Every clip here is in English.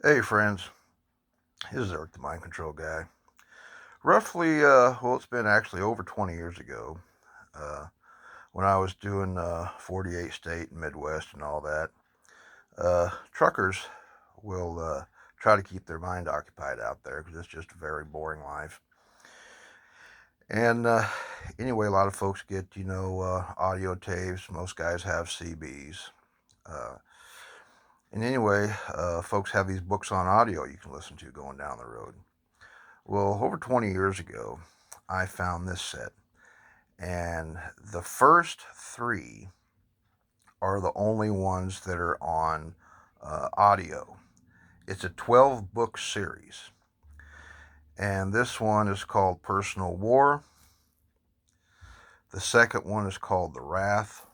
Hey friends, this is Eric the Mind Control Guy. Roughly, it's been actually over 20 years ago, uh, when I was doing 48 state and Midwest and all that. Truckers will try to keep their mind occupied out there because it's just a very boring life. And anyway, a lot of folks get, audio tapes. Most guys have CBs. Uh, and anyway, folks have these books on audio you can listen to going down the road. Well, over 20 years ago, I found this set, and the first three are the only ones that are on audio. It's a 12 book series, and this one is called Personal War. The second one is called The Wrath,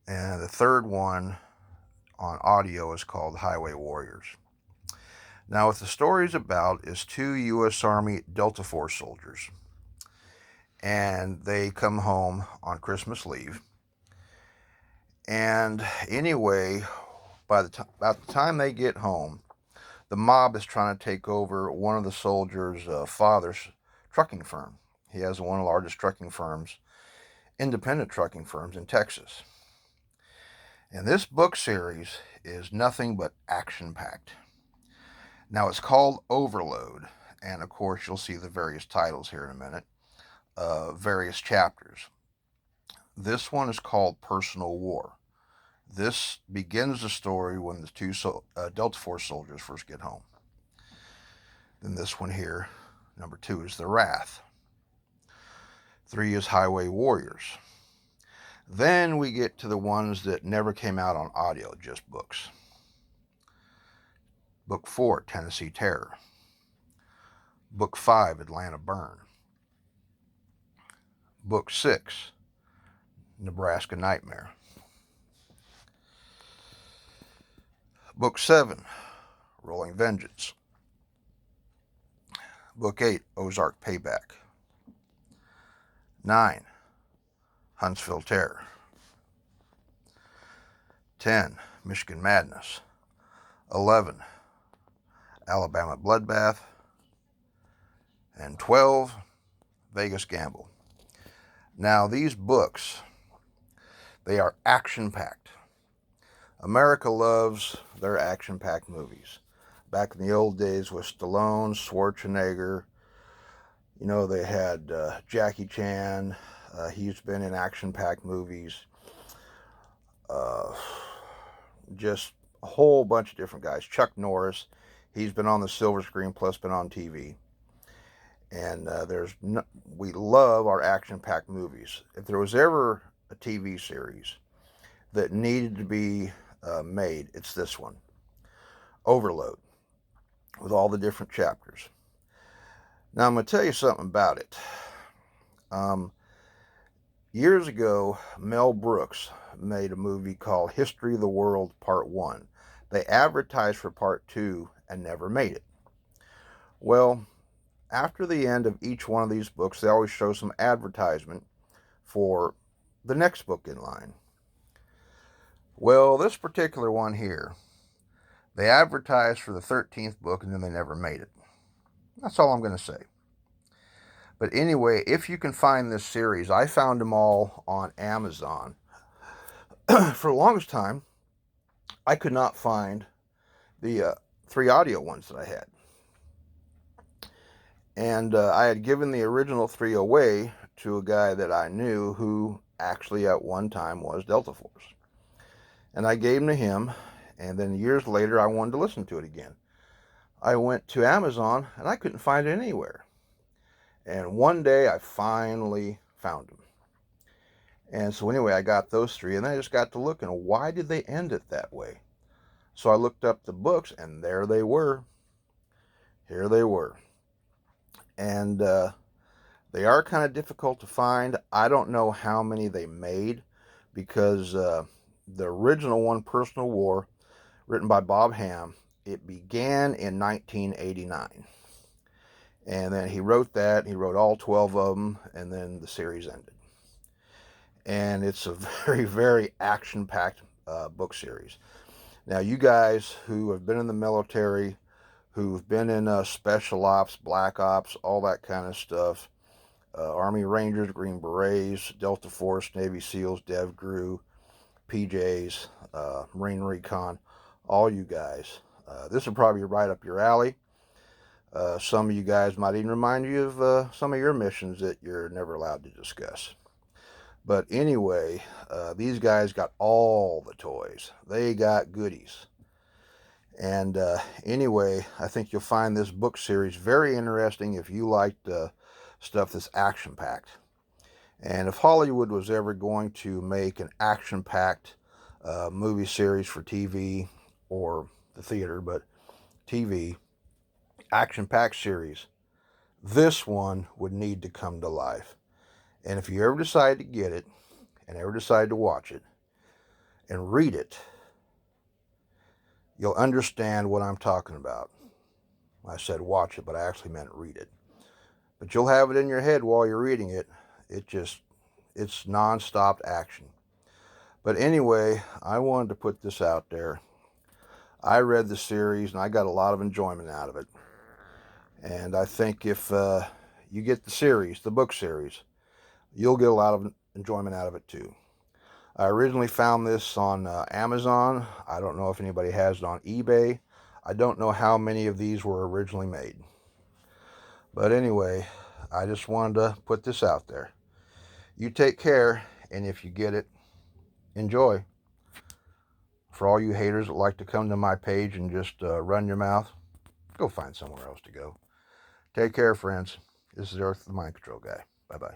and the third one on audio is called Highway Warriors. Now, what the story is about is two U.S. Army Delta Force soldiers, and they come home on Christmas Eve. And anyway, about the time they get home, the mob is trying to take over one of the soldiers' father's trucking firm. He has one of the largest trucking firms, independent trucking firms in Texas. And this book series is nothing but action packed. Now, it's called Overload, and of course, you'll see the various titles here in a minute, various chapters. This one is called Personal War. This begins the story when the two Delta Force soldiers first get home. Then this one here, number 2, is The Wrath. 3 is Highway Warriors. Then we get to the ones that never came out on audio, just books. Book 4, Tennessee Terror. Book 5, Atlanta Burn. Book 6, Nebraska Nightmare. Book 7, Rolling Vengeance. Book 8, Ozark Payback. 9, Huntsville Terror. 10, Michigan Madness. 11, Alabama Bloodbath. And 12, Vegas Gamble. Now, these books, they are action-packed. America loves their action-packed movies. Back in the old days with Stallone, Schwarzenegger, they had Jackie Chan. He's been in action-packed movies. Just a whole bunch of different guys. Chuck Norris, he's been on the silver screen plus been on TV. And we love our action-packed movies. If there was ever a TV series that needed to be made, it's this one, Overload, with all the different chapters. Now I'm going to tell you something about it. Years ago, Mel Brooks made a movie called History of the World Part 1. They advertised for Part 2 and never made it. Well, after the end of each one of these books, they always show some advertisement for the next book in line. Well, this particular one here, they advertised for the 13th book and then they never made it. That's all I'm going to say. But anyway, if you can find this series, I found them all on Amazon. For the longest time, I could not find the 3 audio ones that I had. And I had given the original 3 away to a guy that I knew who actually at one time was Delta Force. And I gave them to him, and then years later I wanted to listen to it again. I went to Amazon and I couldn't find it anywhere. And one day I finally found them. And so anyway, I got those 3, and then I just got to looking, why did they end it that way? So I looked up the books, and there they were. Here they were. And they are kind of difficult to find. I don't know how many they made, because the original one, Personal War, written by Bob Ham, it began in 1989. And then he wrote all 12 of them, and then the series ended. And it's a very, very action-packed book series. Now, you guys who have been in the military, who've been in special ops, black ops, all that kind of stuff, Army Rangers, Green Berets, Delta Force, Navy SEALs, DevGru, PJs, Marine Recon, all you guys. This will probably be right up your alley. Some of you guys might even remind you of some of your missions that you're never allowed to discuss. But anyway, these guys got all the toys. They got goodies. And anyway, I think you'll find this book series very interesting if you like stuff that's action-packed. And if Hollywood was ever going to make an action-packed movie series for TV or the theater, but TV, action-packed series, this one would need to come to life. And if you ever decide to get it and ever decide to watch it and read it, you'll understand what I'm talking about. I said watch it, but I actually meant read it. But you'll have it in your head while you're reading it. It's non-stop action. But anyway, I wanted to put this out there. I read the series and I got a lot of enjoyment out of it. And I think if you get the series, the book series, you'll get a lot of enjoyment out of it too. I originally found this on Amazon. I don't know if anybody has it on eBay. I don't know how many of these were originally made. But anyway, I just wanted to put this out there. You take care, and if you get it, enjoy. For all you haters that like to come to my page and just run your mouth, go find somewhere else to go. Take care, friends. This is Earth, the Mind Control Guy. Bye-bye.